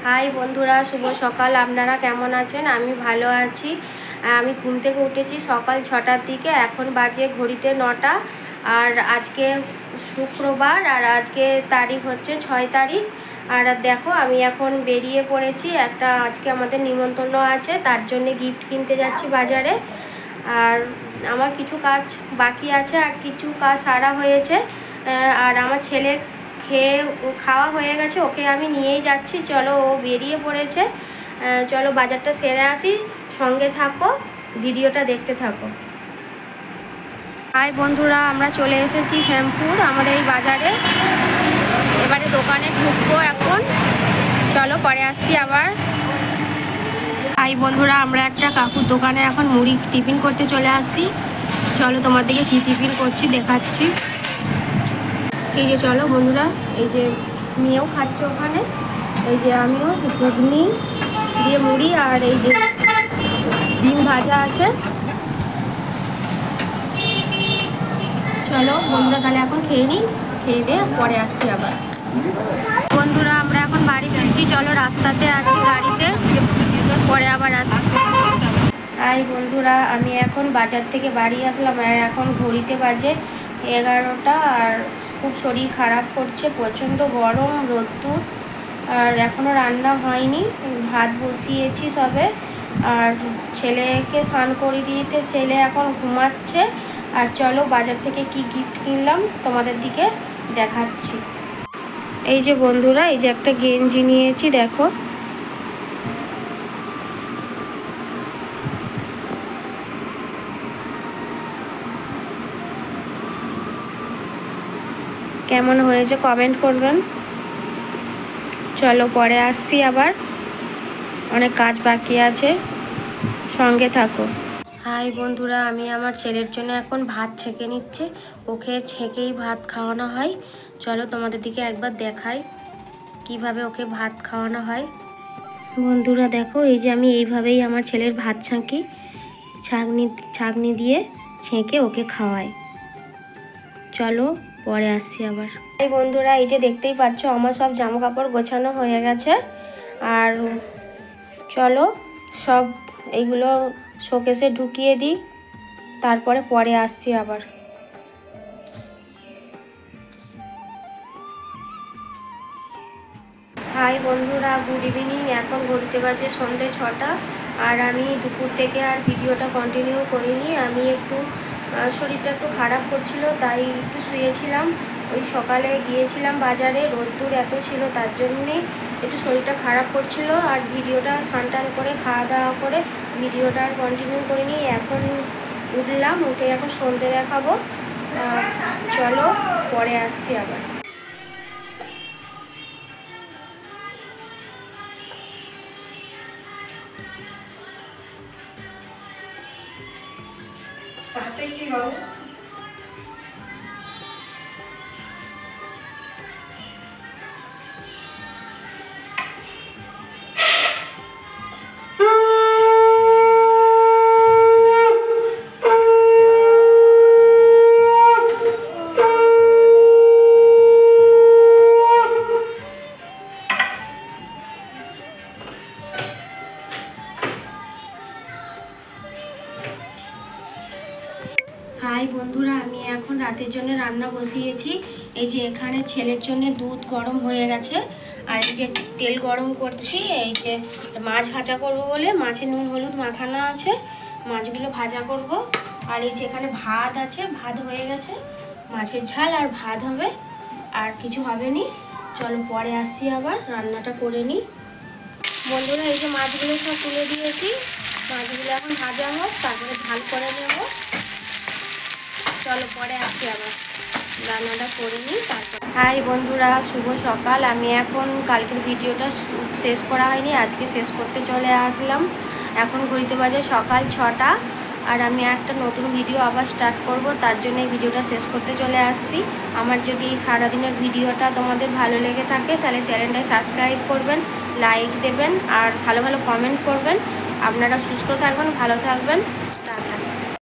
High বন্ধুরা, শুভ সকাল। আপনারা কেমন আছেন? আমি ভালো আছি। আমি ঘুম থেকে উঠেছি সকাল 6টার দিকে। এখন বাজে ঘড়িতে 9টা। আর আজকে শুক্রবার, আর আজকে তারিখ হচ্ছে 6 তারিখ। আর দেখো, আমি এখন বেরিয়ে পড়েছি। আজকে আমাদের নিমন্ত্রণ আছে, তার জন্য গিফট কিনতে যাচ্ছি বাজারে। আর আমার কিছু কাজ বাকি আছে, আর কিছু কাজ সারা হয়েছে। আর আমার ছেলে খাওয়া হয়ে গেছে, ওকে আমি নিয়েই যাচ্ছি। চলো, ও বেরিয়ে পড়েছে। চলো বাজারটা সেরে আসি, সঙ্গে থাকো, ভিডিওটা দেখতে থাকো। হাই বন্ধুরা, আমরা চলে এসেছি শ্যামপুর আমাদের এই বাজারে। এবারে দোকানে ঢুকবো এখন। চলো, পরে আসছি আবার। হাই বন্ধুরা, আমরা একটা কাকুর দোকানে এখন মুড়ি টিফিন করতে চলে আসছি। চলো, তোমাদেরকে কী টিফিন করছি দেখাচ্ছি। এই যে চলো বন্ধুরা, এই যে মেয়েও খাচ্ছে ওখানে, এই যে আমিও ঘুগনি দিয়ে মুড়ি, আর এই যে ডিম ভাজা আছে। চলো বন্ধুরা, তাহলে এখন খেয়ে নিই, খেয়ে দিয়ে পরে আসছি আবার। বন্ধুরা, আমরা এখন বাড়ি ফিরছি। চলো, রাস্তাতে আছি গাড়িতে, পরে আবার আসছি। হাই বন্ধুরা, আমি এখন বাজার থেকে বাড়ি আসলাম। আর এখন ঘড়িতে বাজে 11টা। আর খুব শরীর খারাপ করছে, প্রচণ্ড গরম, রোদ্দুর। আর এখনও রান্না হয়নি, ভাত বসিয়েছি সবে। আর ছেলেকে স্নান করে দিয়েতে ছেলে এখন ঘুমাচ্ছে। আর চলো, বাজার থেকে কি গিফট কিনলাম তোমাদের দিকে দেখাচ্ছি। এই যে বন্ধুরা, এই যে একটা গেঞ্জি নিয়েছি, দেখো। কেমন হয়েছে কমেন্ট করবেন। চলো, পরে আসছি আবার, অনেক কাজ বাকি আছে, সঙ্গে থাকো। হাই বন্ধুরা, আমি আমার ছেলের জন্য এখন ভাত ছেঁকে নিচ্ছি। ওকে ছেঁকেই ভাত খাওয়ানো হয়। চলো তোমাদের দিকে একবার দেখাই কিভাবে ওকে ভাত খাওয়ানো হয়। বন্ধুরা দেখো, এই যে আমি এইভাবেই আমার ছেলের ভাত ছাঁকি, ছাঁকনি দিয়ে ছেঁকে ওকে খাওয়াই। চলো, পরে আসছি আবার। এই বন্ধুরা, এই যে দেখতেই পাচ্ছ, আমার সব জামা কাপড় গোছানো হয়ে গেছে। আর চলো, সব এইগুলো শোকেসে ঢুকিয়ে দিই, তারপরে পরে আসছি আবার। হাই বন্ধুরা, গুড ইভিনিং। এখন ঘড়িতে বাজে সন্ধ্যে 6টা। আর আমি দুপুর থেকে আর ভিডিওটা কন্টিনিউ করিনি। আমি শরীরটা একটু খারাপ করছিল, তাই একটু শুয়েছিলাম। ওই সকালে গিয়েছিলাম বাজারে, রোদ্দুর এত ছিল, তার জন্যে একটু শরীরটা খারাপ করছিল। আর ভিডিওটা স্নান করে খাওয়া দাওয়া করে ভিডিওটা আর কন্টিনিউ করিনি। এখন উঠলাম, উঠে এখন সন্ধ্যে দেখাবো। চলো, পরে আসছি আবার। হাই বন্ধুরা, আমি এখন রাতের জন্য রান্না বসিয়েছি। এই যে এখানে ছেলের জন্য দুধ গরম হয়ে গেছে। আর এই যে তেল গরম করছি। এই যে মাছ ভাজা করব বলে মাছে নুন হলুদ মাখানো আছে, মাছগুলো ভাজা করব। আর এই যে এখানে ভাত আছে, ভাত হয়ে গেছে, মাছের ঝাল আর ভাত হবে, আর কিছু হবে নি। চলো, পরে আসছি আবার, রান্নাটা করে নিই। বন্ধুরা, এই যে মাছগুলো সব তুলে দিয়েছি, মাছগুলো এখন ভাজা হোক, তারপরে ঝাল করে নেব। চলো, পরে আসছি আবার, রান্নাটা করে নিই তারপর। হাই বন্ধুরা, শুভ সকাল। আমি এখন কালকের ভিডিওটা শেষ করা হয়নি, আজকে শেষ করতে চলে আসলাম। এখন ঘড়িতে বাজে সকাল 6টা। আর আমি একটা নতুন ভিডিও আবার স্টার্ট করব, তার জন্য এই ভিডিওটা শেষ করতে চলে আসছি। আমার যদি এই সারাদিনের ভিডিওটা তোমাদের ভালো লেগে থাকে, তাহলে চ্যানেলটা সাবস্ক্রাইব করবেন, লাইক দেবেন, আর ভালো ভালো কমেন্ট করবেন। আপনারা সুস্থ থাকবেন, ভালো থাকবেন।